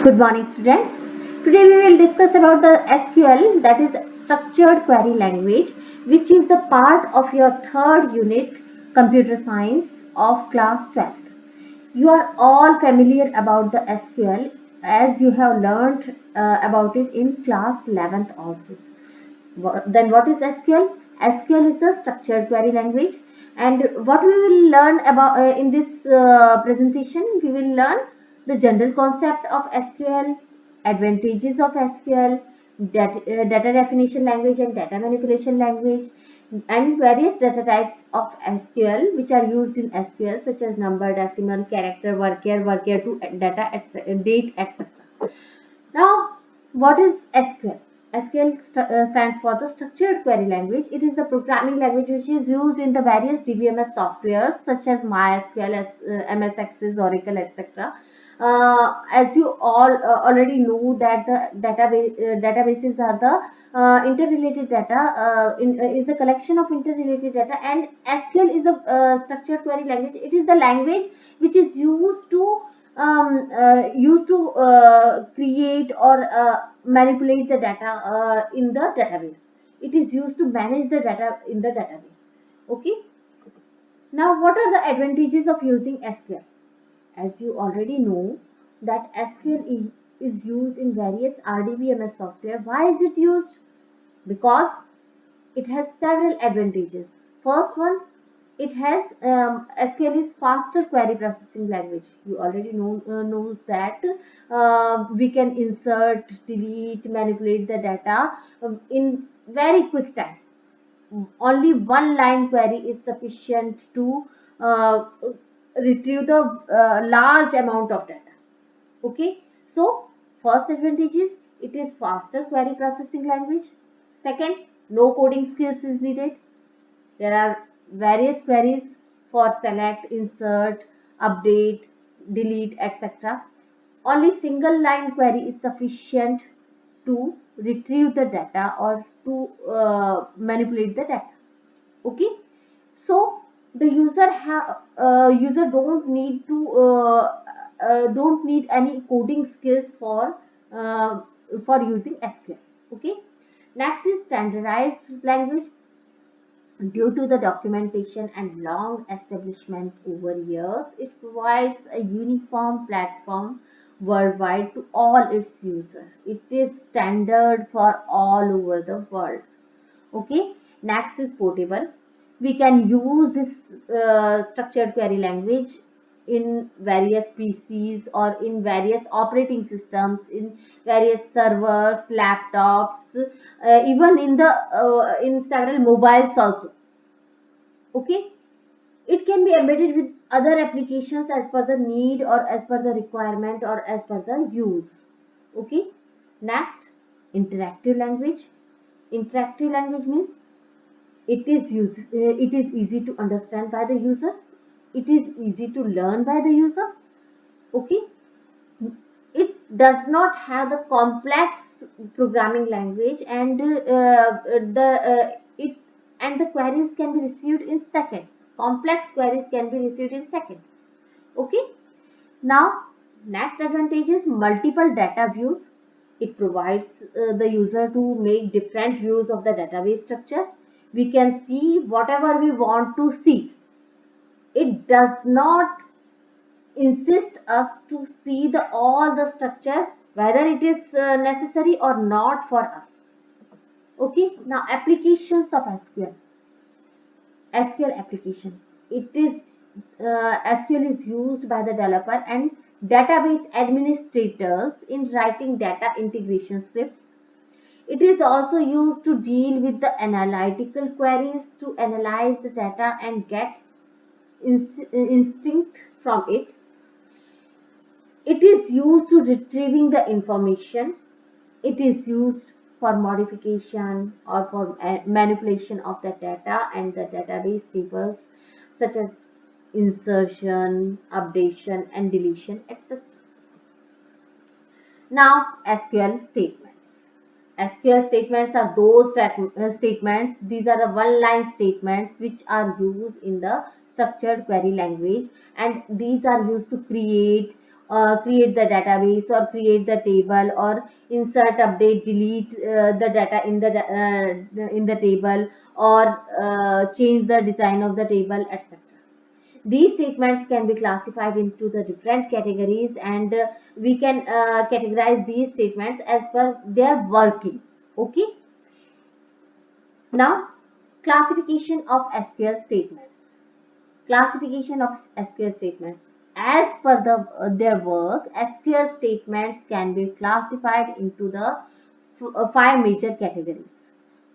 Good morning, students. Today we will discuss about the SQL, that is Structured Query Language, which is the part of your third unit, Computer Science of class 12th. You are all familiar about the SQL as you have learned about it in class 11th also. Then what is SQL? SQL is the Structured Query Language, and what we will learn about in this presentation, we will learn the general concept of SQL, advantages of SQL, data definition language and data manipulation language, and various data types of SQL which are used in SQL, such as number, decimal, character, worker, worker to data, date, etc. Now, what is SQL? SQL stands for the Structured Query Language. It is the programming language which is used in the various DBMS softwares such as MySQL, MS Access, Oracle, etc. As you all already know that the databases are the interrelated data is the collection of interrelated data, and SQL is a structured query language. It is the language which is used to create or manipulate the data in the database. It is used to manage the data in the database. Okay. Now, what are the advantages of using SQL? As you already know that is used in various RDBMS software. Why is it used? Because it has several advantages. First one, it has SQL is faster query processing language. You already knows that we can insert, delete, manipulate the data in very quick time. Only one line query is sufficient to uh, retrieve the large amount of data. Okay, so first advantage is it is faster query processing language. Second, no coding skills is needed. There are various queries for select, insert, update, delete, etc. Only single line query is sufficient to retrieve the data or to manipulate the data. Okay, so the user don't need any coding skills for using SQL. Okay, next is standardized language. Due to the documentation and long establishment over years, it provides a uniform platform worldwide to all its users. It is standard for all over the world. Okay, next is portable. We can use this structured query language in various PCs or in various operating systems, in various servers, laptops, even in several mobiles also. Okay, it can be embedded with other applications as per the need or as per the requirement or as per the use. Okay, next, interactive language. Interactive language means it is easy to understand by the user. It is easy to learn by the user. Okay, it does not have the complex programming language, and the it and the queries can be received in seconds. Complex queries can be received in seconds. Okay, now next advantage is multiple data views. It provides the user to make different views of the database structure. We can see whatever we want to see. It does not insist us to see all the structure, whether it is necessary or not for us. Okay, now applications of SQL application. It is SQL is used by the developer and database administrators in writing data integration scripts. It is also used to deal with the analytical queries to analyze the data and get instinct from it. It is used to retrieving the information. It is used for modification or for manipulation of the data and the database tables, such as insertion, updation, and deletion, etc. Now, SQL statements. SQL statements are those statements, these are the one line statements which are used in the structured query language, and these are used to create create the database or create the table or insert, update, delete the data in the table, or change the design of the table, etc. These statements can be classified into the different categories, and we can categorize these statements as per their working. Okay. Now, classification of SQL statements. Classification of SQL statements. As per their work, SQL statements can be classified into the five major categories.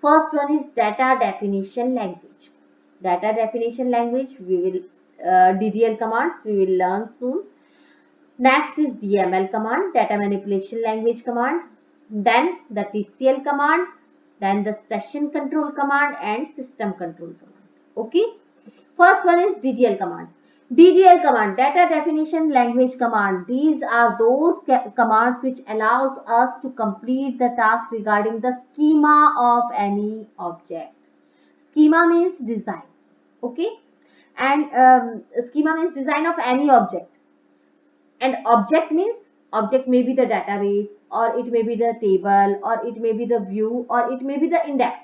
First one is data definition language. Data definition language, we will DDL commands we will learn soon. Next is DML command, data manipulation language command. Then the TCL command, then the session control command and system control command. Okay. First one is DDL command. DDL command, data definition language command. These are those commands which allows us to complete the task regarding the schema of any object. Schema means design. Okay. And schema means design of any object. And object means, object may be the database, or it may be the table, or it may be the view, or it may be the index.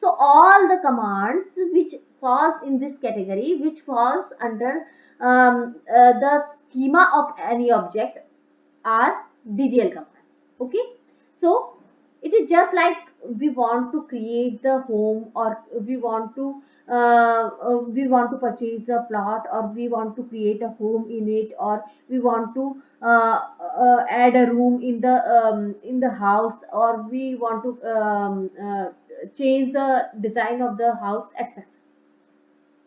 So all the commands which falls in this category, which falls under the schema of any object, are DDL commands. Okay. So it is just like we want to create the home, or we want to purchase a plot, or we want to create a home in it, or we want to add a room in the house, or we want to change the design of the house, etc.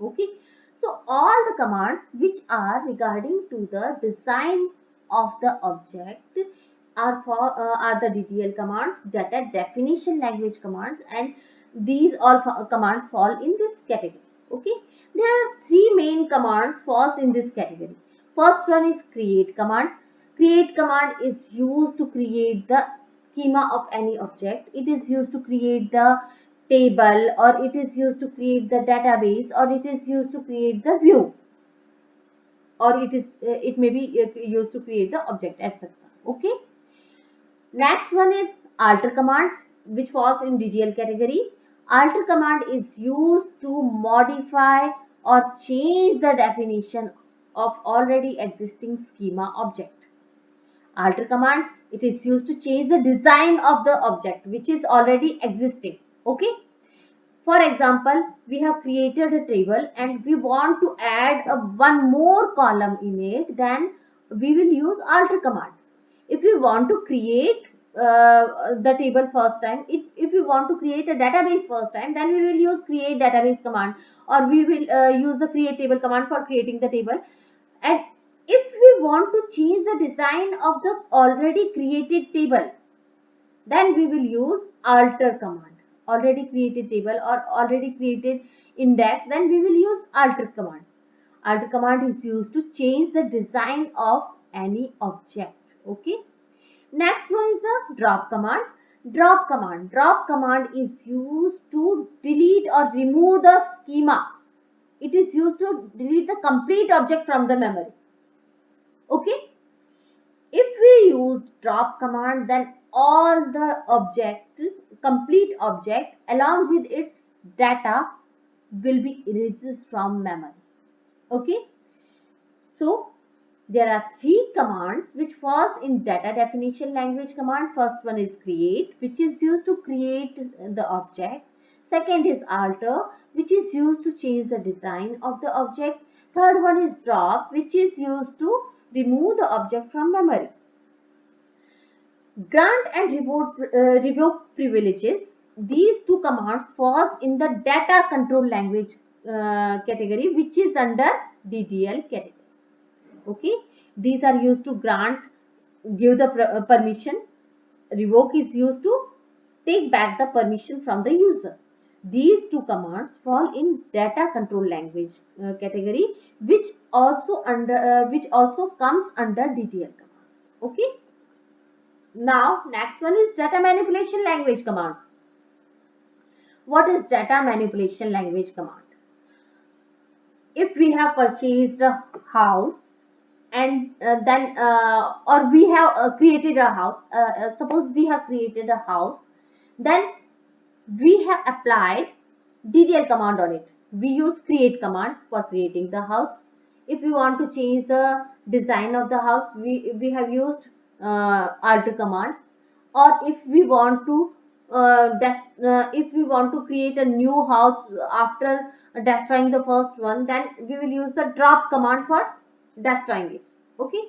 Okay. So all the commands which are regarding to the design of the object are the DDL commands, data definition language commands, and these all commands fall in this category. Okay. There are three main commands falls in this category. First one is create command. Create command is used to create the schema of any object. It is used to create the table, or it is used to create the database, or it is used to create the view, or it may be used to create the object, etc. Okay. Next one is alter command, which falls in DDL category. Alter command is used to modify or change the definition of already existing schema object. Alter command, it is used to change the design of the object which is already existing. Okay. For example, we have created a table and we want to add one more column in it, then we will use alter command. If we want to create the table first time, if we want to create a database first time, then we will use create database command, or we will use the create table command for creating the table. And if we want to change the design of the already created table, then we will use alter command. Already created table or already created index, then we will use alter command. Alter command is used to change the design of any object. Okay. Next one is the drop command. Drop command is used to delete or remove the schema. It is used to delete the complete object from the memory. Okay. If we use drop command, then all the object, complete object along with its data will be erased from memory. Okay. So there are three commands which falls in data definition language command. First one is create, which is used to create the object. Second is alter, which is used to change the design of the object. Third one is drop, which is used to remove the object from memory. Grant and revoke privileges. These two commands fall in the data control language category, which is under DDL category. Okay. These are used to grant, give the permission. Revoke is used to take back the permission from the user. These two commands fall in data control language category, which also comes under DDL commands. Okay. Now, next one is data manipulation language commands. What is data manipulation language command? If we have purchased a house and then or we have created a house. Suppose we have created a house, then we have applied DDL command on it. We use create command for creating the house. If we want to change the design of the house, we have used alter command. Or if we want to if we want to create a new house after destroying the first one, then we will use the drop command for destroying it. Okay.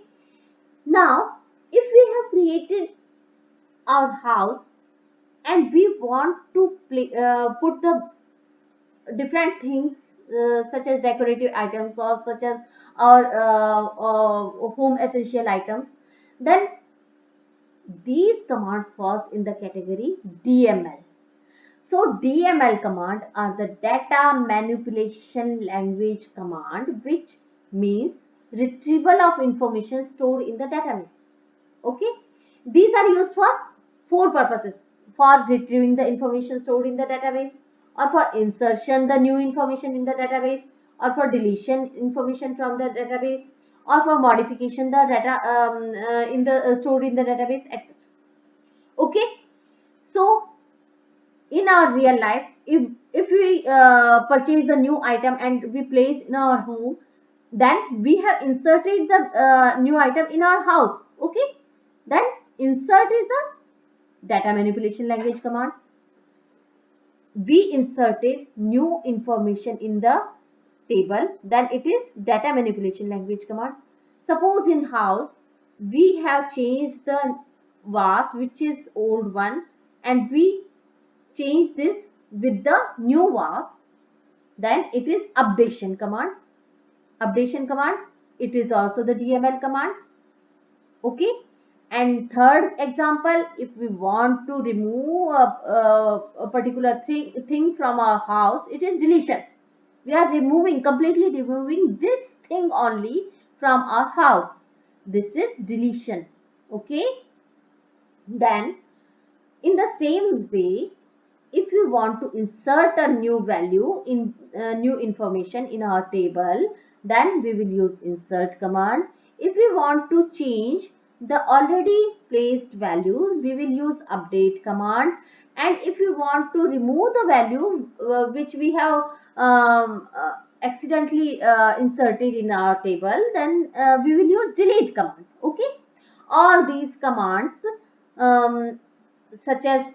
Now, if we have created our house and we want to put the different things such as decorative items or such as our home essential items, then these commands falls in the category DML. So DML command are the data manipulation language command, which means retrieval of information stored in the database. Okay, these are used for four purposes: for retrieving the information stored in the database, or for insertion the new information in the database, or for deletion information from the database, or for modification the data in the stored in the database, etc. Okay, so in our real life, if we purchase the new item and we place in our home, then we have inserted the new item in our house. Okay, then insert is the data manipulation language command. We inserted new information in the table, then it is data manipulation language command. Suppose in house we have changed the vase, which is old one, and we change this with the new vase, then it is updation command. Updation command, it is also the DML command. Okay. And third example, if we want to remove a particular thing from our house, it is deletion. We are completely removing this thing only from our house. This is deletion. Okay. Then in the same way, if we want to insert a new value in new information in our table, then we will use insert command. If we want to change the already placed values, we will use update command. And if we want to remove the value which we have accidentally inserted in our table, then we will use delete command. Okay, all these commands um, such as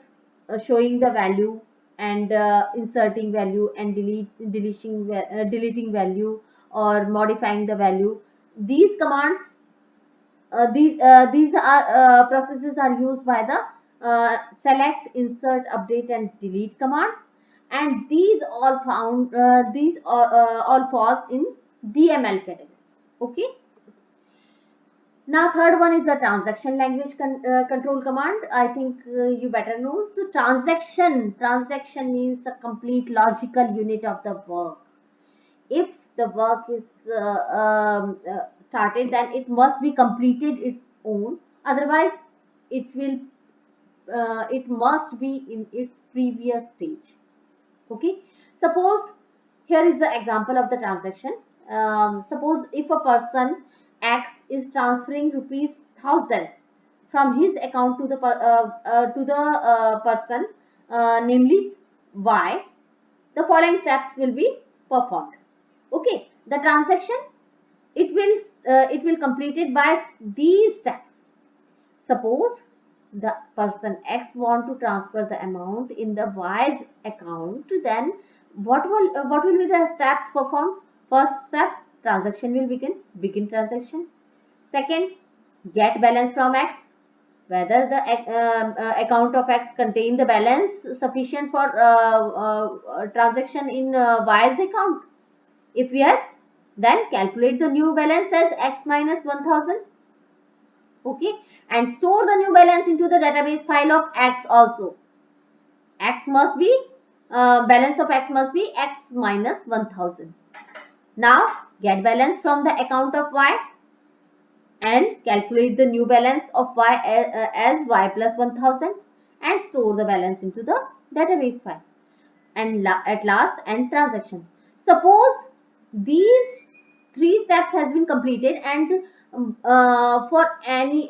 showing the value and inserting value and deleting value or modifying the value, these commands these are processes are used by the select, insert, update and delete commands, and these all falls in DML category. Okay. Now, third one is the transaction language control command. I think you better know. So, transaction means a complete logical unit of the work. If the work is started, then it must be completed its own. Otherwise, it must be in its previous stage. Okay. Suppose here is the example of the transaction. Suppose if a person X is transferring rupees 1,000 from his account to the person, namely Y, the following steps will be performed. Okay, the transaction, it will completed by these steps. Suppose the person X want to transfer the amount in the Y's account, then what will be the steps performed? First step, transaction will begin transaction. Second, get balance from X, whether the account of X contain the balance sufficient for transaction in Y's account. If yes, then calculate the new balance as X minus 1,000. Okay, and store the new balance into the database file of X also. X must be balance of X must be X minus 1,000. Now get balance from the account of Y and calculate the new balance of Y as Y plus 1,000 and store the balance into the database file. And at last, end transaction. Suppose these three steps has been completed and for any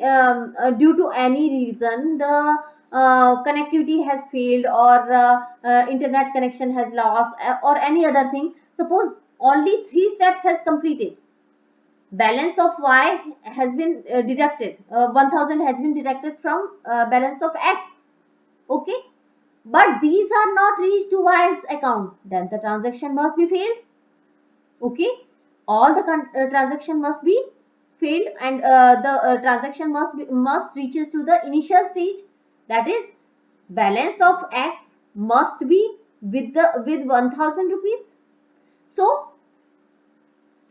due to any reason the connectivity has failed, or internet connection has lost, or any other thing. Suppose only three steps has completed, balance of y has been deducted, 1000 has been deducted from balance of x. Okay, but these are not reached to y's account, then the transaction must be failed. Okay, all the transaction must be failed, and the transaction must reaches to the initial stage, that is balance of x must be with 1000 rupees. So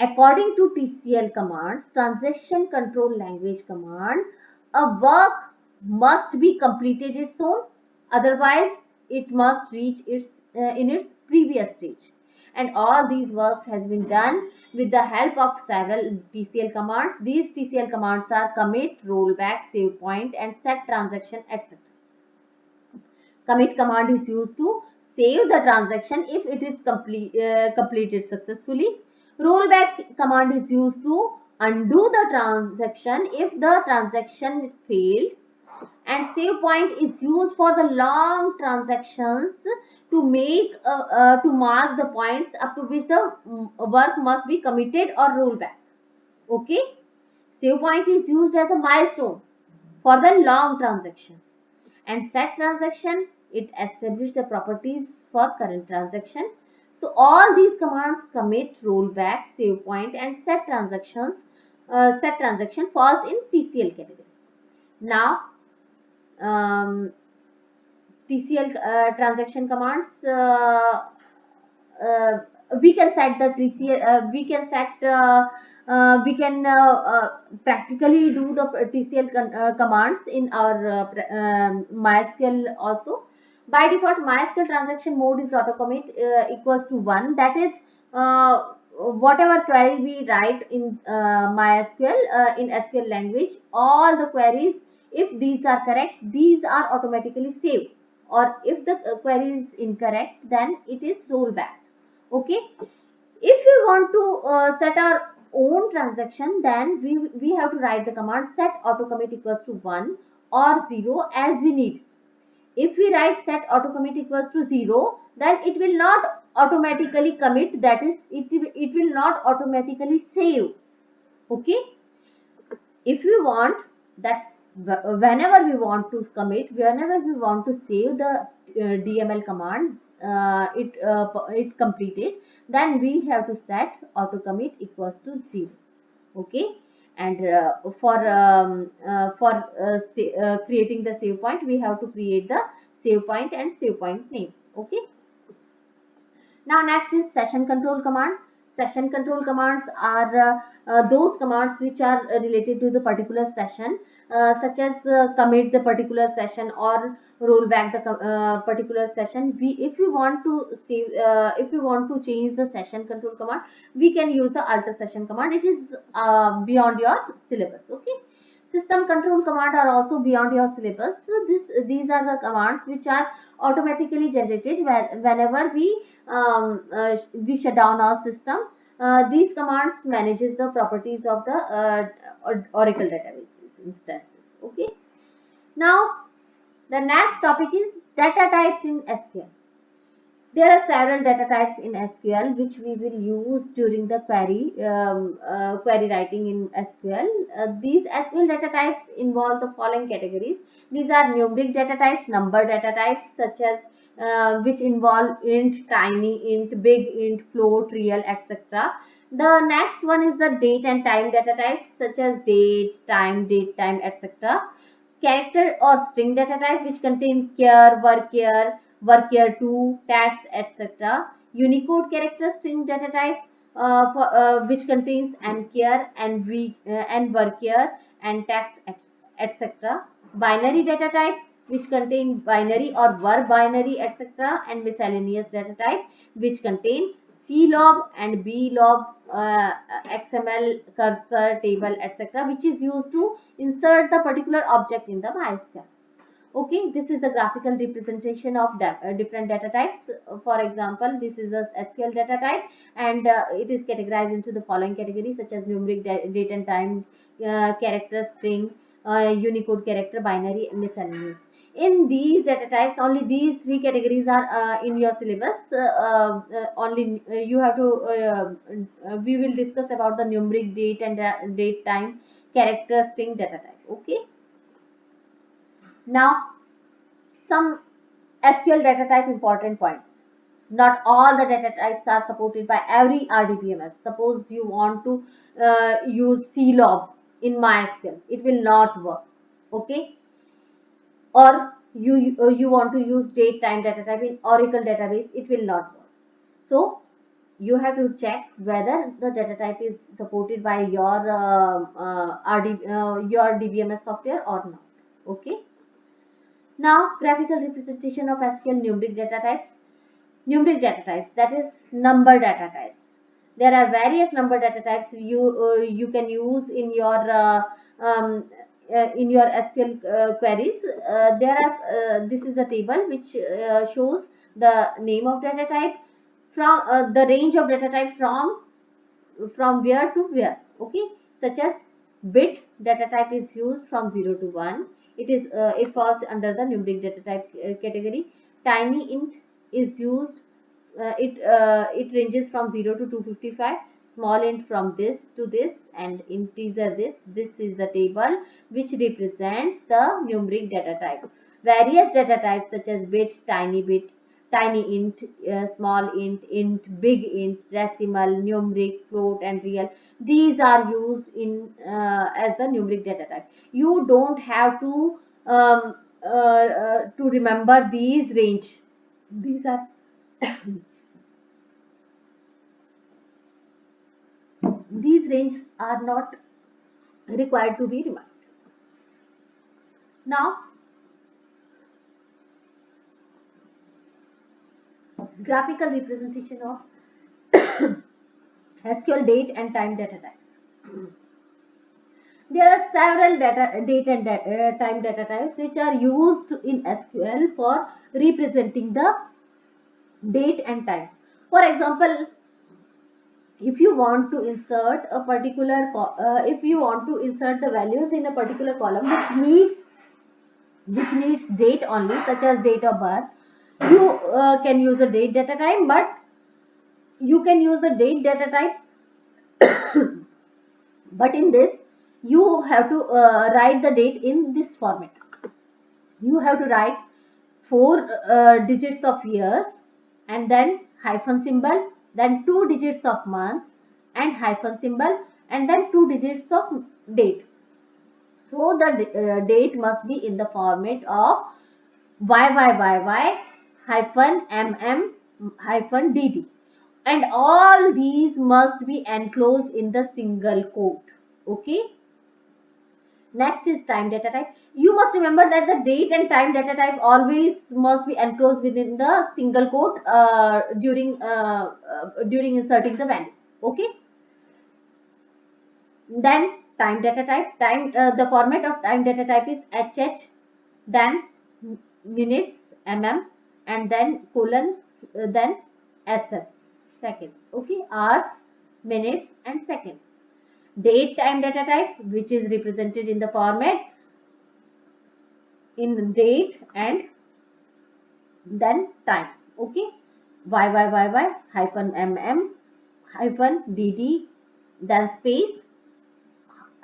according to TCL commands, transaction control language command, a work must be completed its own, otherwise it must reach its in its previous stage. And all these works has been done with the help of several TCL commands. These TCL commands are commit, rollback, save point, and set transaction, etc. Commit command is used to save the transaction if it is completed successfully. Rollback command is used to undo the transaction if the transaction fails. And save point is used for the long transactions to make to mark the points up to which the work must be committed or rolled back. Okay, save point is used as a milestone for the long transactions. And set transaction, it establishes the properties for current transaction. So all these commands, commit, rollback, save point, and set transaction falls in TCL category. Now TCL transaction commands, uh, we can set the TCL, we can practically do the TCL commands in our MySQL also. By default, MySQL transaction mode is auto commit equals to 1. That is, whatever query we write in MySQL in SQL language, all the queries, if these are correct, these are automatically saved, or if the query is incorrect, then it is rollback. Okay, if we want to set our own transaction, then we have to write the command set auto commit equals to 1 or 0 as we need. If we write set auto commit equals to 0, then it will not automatically commit, that is it will not automatically save. Okay, if we want that whenever we want to commit, whenever we want to save the DML command, it completed, then we have to set auto commit equals to 0. Okay, and for creating the save point, we have to create the save point and save point name. Okay, now next is session control command. Session control commands are those commands which are related to the particular session, such as commit the particular session or roll back the particular session. If we want to save, if we want to change the session control command, we can use the alter session command. It is beyond your syllabus. Okay. System control command are also beyond your syllabus. So these are the commands which are automatically generated whenever we shut down our system. These commands manages the properties of the Oracle database instances. Okay. Now the next topic is data types in SQL. There are several data types in SQL which we will use during the query writing in SQL. These SQL data types involve the following categories. These are numeric data types, number data types, such as which involve int, tiny int, big int, float, real, etc. The next one is the date and time data types, such as date, time, etc. Character or string data type, which contains char, work here 2, text, etc. Unicode character string data type, which contains nchar, and work here, and text, etc. Binary data type, which contain binary or word binary, etc. And miscellaneous data type, which contain CLOG and BLOG, XML, cursor, table, etc., which is used to insert the particular object in the MySQL. Okay, this is the graphical representation of different data types. For example, this is a SQL data type, and it is categorized into the following categories, such as numeric, date and time, character, string, Unicode character, binary, and miscellaneous. In these data types, only these three categories are in your syllabus. Only you have to. We will discuss about the numeric, date and date, time, character, string, data type. Okay. Now, some SQL data type important points. Not all the data types are supported by every RDBMS. Suppose you want to use CLOB in MySQL, it will not work. Okay, or you want to use date time data type in Oracle database, it will not work. So you have to check whether the data type is supported by your your DBMS software or not. Okay. Now, graphical representation of SQL numeric data types. Numeric data types, that is number data types. There are various number data types you can use in your SQL queries. There are this is a table which shows the name of data type, from the range of data type from where to where. Okay, such as bit data type is used from 0 to 1. It falls under the numeric data type category. Tiny int is used, it ranges from 0 to 255. Small int from this to this, and integer this is the table which represents the numeric data type. Various data types such as bit, tiny int, small int, big int, decimal, numeric, float, and real. These are used in as the numeric data type. You don't have to remember these range. These are these ranges are not required to be remembered. Now, graphical representation of SQL date and time data types. There are several date and time data types which are used in SQL for representing the date and time. For example, if you want to insert a particular, if you want to insert the values in a particular column which needs date only, such as date of birth, you can use the date data type, but you can use the date data type but in this you have to write the date in this format. You have to write four digits of years, and then hyphen symbol, then two digits of months, and hyphen symbol, and then two digits of date. So the date must be in the format of YYYY hyphen MM hyphen DD, and all these must be enclosed in the single quote. Okay. Next is time data type. You must remember that the date and time data type always must be enclosed within the single quote during inserting the value. Okay. Then time data type. The format of time data type is HH, then minutes, mm, and then colon, then SS, seconds. Okay, hours, minutes, and seconds. Date time data type, which is represented in the format in date and then time. Okay, YYYY hyphen MM hyphen DD, then space,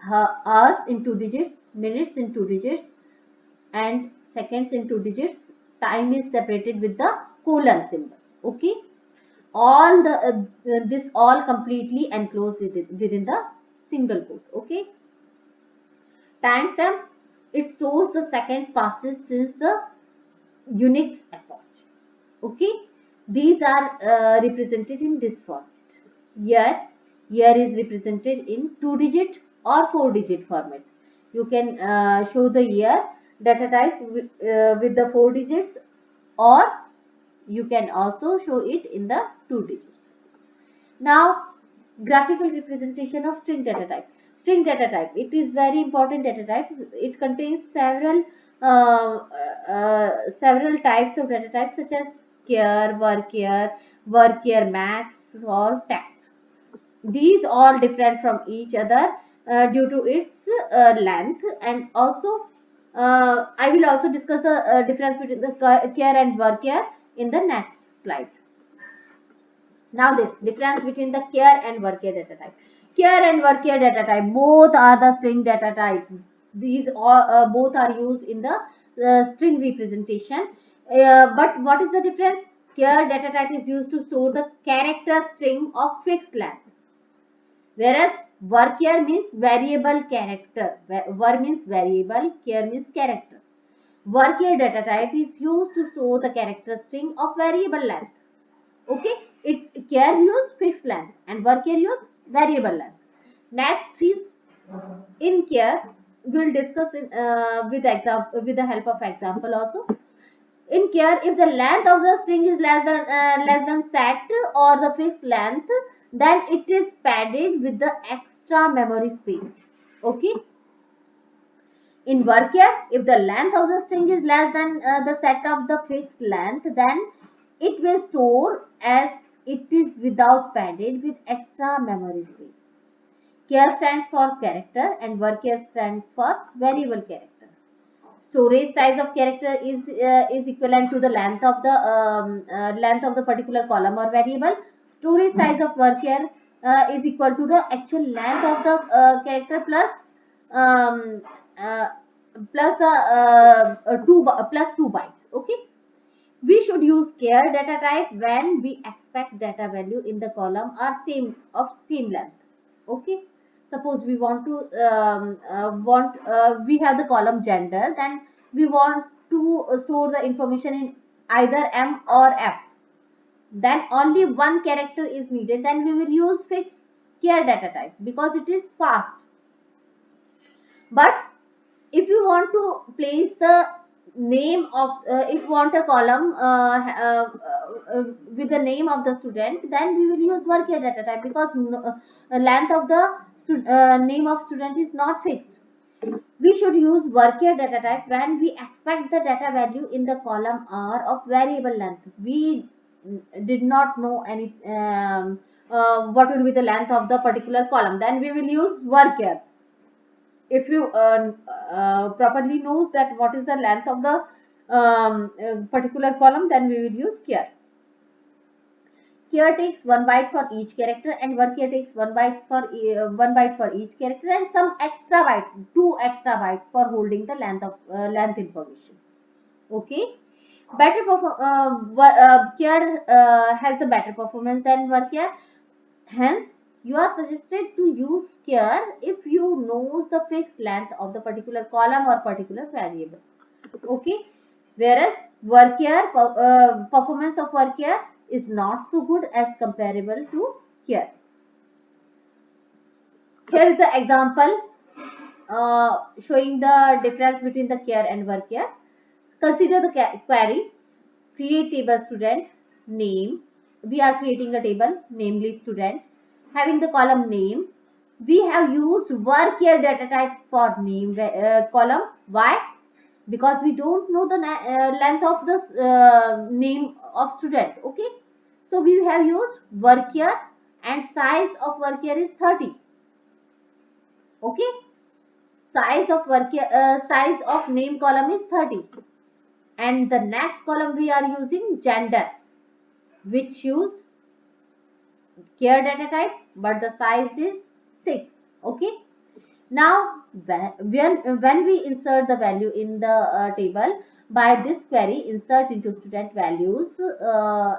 hours in two digits, minutes in two digits, and seconds in two digits. Time is separated with the colon symbol. Okay, all the this all completely enclosed within the single quote. Okay, timestamp, it stores the seconds passes since the Unix effort. Okay, these are represented in this format. Year is represented in 2-digit or 4-digit format. You can show the year data type with the 4 digits, or you can also show it in the 2 digits. Now, graphical representation of string data type. String data type, it is very important data type. It contains several types of data types such as char, varchar, max, or text. These all different from each other. due to its length. And also I will also discuss the difference between the care and varchar in the next slide. Now this difference between the care and varchar data type. Care and varchar data type both are the string data type. These are both are used in the string representation. But what is the difference? Care data type is used to store the character string of fixed length, whereas varchar means variable character. Var means variable, care means character. Varchar data type is used to store the character string of variable length. Okay, it care use fixed length and varchar use variable length. Next is in care. We'll discuss with the help of example also. In care, if the length of the string is less than set or the fixed length, then it is padded with the extra memory space. Okay. In varchar, if the length of the string is less than the set of the fixed length, then it will store as it is without padded with extra memory space. Char stands for character and varchar stands for variable character. Storage size of character is equivalent to the length of the particular column or variable. Storage size of varchar is equal to the actual length of the character um, uh, plus the plus 2 bytes. Okay, we should use care data type when we expect data value in the column are same length. Okay, suppose we want to we have the column gender, then we want to store the information in either M or F, then only one character is needed, then we will use fixed care data type because it is fast. But if you want to place the name of if you want a column with the name of the student, then we will use varchar data type because length of the name of student is not fixed. We should use varchar data type when we expect the data value in the column R of variable length. We did not know any what will be the length of the particular column, then we will use varchar. If you properly knows that what is the length of the particular column, then we will use care. Care takes 1 byte for each character and varchar takes 1 byte for each character and some extra bytes, 2 extra bytes for holding the length information. Okay, care has a better performance than varchar. Hence, you are suggested to use care if you know the fixed length of the particular column or particular variable. Okay, whereas performance of varchar is not so good as comparable to care. Here is the example showing the difference between the care and varchar. Consider the query: create table student name. We are creating a table, namely student, having the column name. We have used varchar data type for name column. Why? Because we don't know the length of the name of student. Okay, so we have used varchar and size of varchar is 30. Okay, size of name column is 30, and the next column we are using gender, which used care data type, but the size is 6. Okay, now when we insert the value in the table by this query, insert into student values,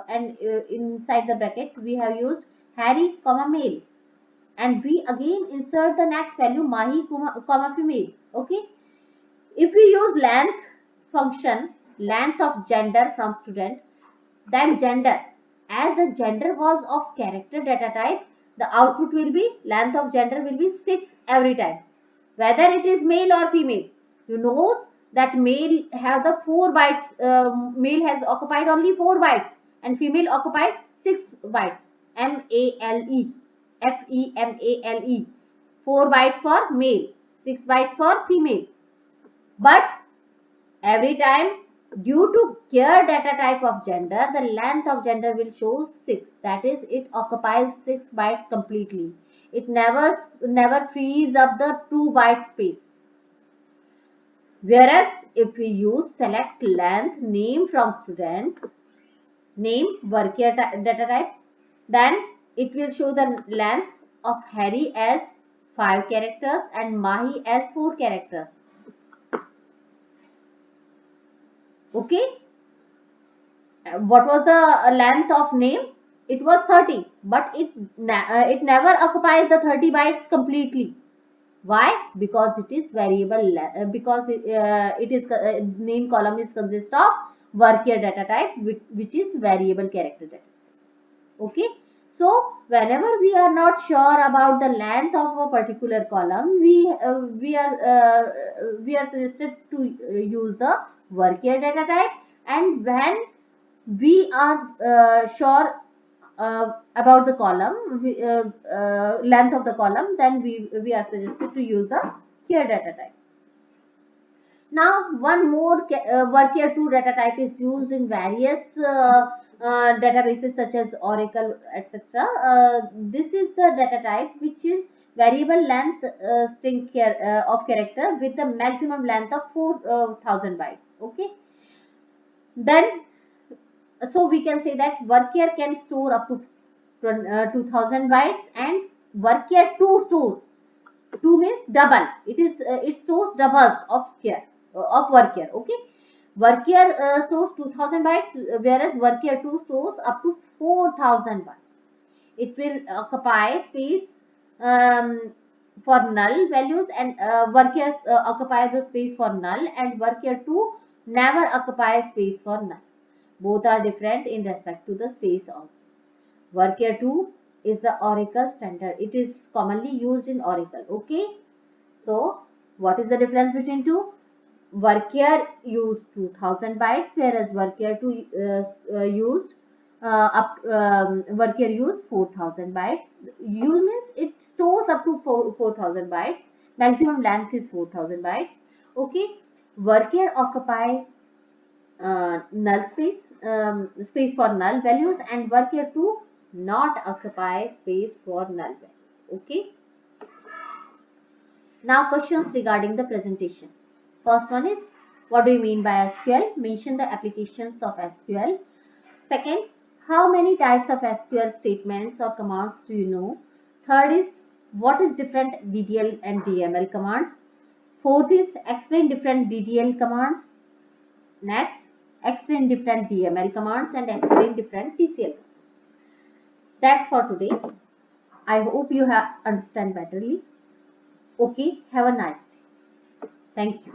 and inside the bracket we have used Harry comma male, and we again insert the next value Mahi comma female. Okay, if we use length function, length of gender from student, then gender, as the gender was of character data type, the output will be length of gender will be 6 every time, whether it is male or female. You know that male have the 4 bytes, male has occupied only 4 bytes and female occupied 6 bytes. MALE, FEMALE, 4 bytes for male, 6 bytes for female. But every time, due to care data type of gender, the length of gender will show 6. That is, it occupies 6 bytes completely. It never frees up the 2 byte space. Whereas if we use select length name from student, name varchar data type, then it will show the length of Harry as 5 characters and Mahi as 4 characters. Okay. What was the length of name? It was 30, but it never occupies the 30 bytes completely. Why? Because it is variable. Because it is name column is consist of varchar data type, which is variable character data. Okay. So whenever we are not sure about the length of a particular column, we are suggested to use the varchar data type, and when we are sure about the column length of the column, then we are suggested to use the char data type. Now, one more Workia 2 data type is used in various databases such as Oracle, etc. This is the data type which is variable length string of character with a maximum length of 4000 bytes. Okay. Then, so we can say that Workia can store up to 2000 bytes, and Workia 2 stores 2 means double. It stores doubles of care of worker. Okay, worker stores 2000 bytes, whereas worker 2 stores up to 4000 bytes. It will occupy space um, for null values, and worker occupies the space for null, and worker 2 never occupies space for null. Both are different in respect to the space also. Workia 2 is the Oracle standard. It is commonly used in Oracle. Okay. So, what is the difference between two? Workia used 2000 bytes, whereas Workia 2 used Workia used 4000 bytes. Use means it stores up to 4000 bytes. Maximum length is 4000 bytes. Okay. Workia occupies null space for null values, and Workia 2 not occupy space for null values. Okay. Now questions regarding the presentation. First one is, what do you mean by SQL? Mention the applications of SQL. Second, how many types of SQL statements or commands do you know? Third is, what is different DDL and DML commands? Fourth is, explain different DDL commands. Next, explain different DML commands and explain different TCL. That's for today. I hope you have understand betterly. Okay, have a nice day. Thank you.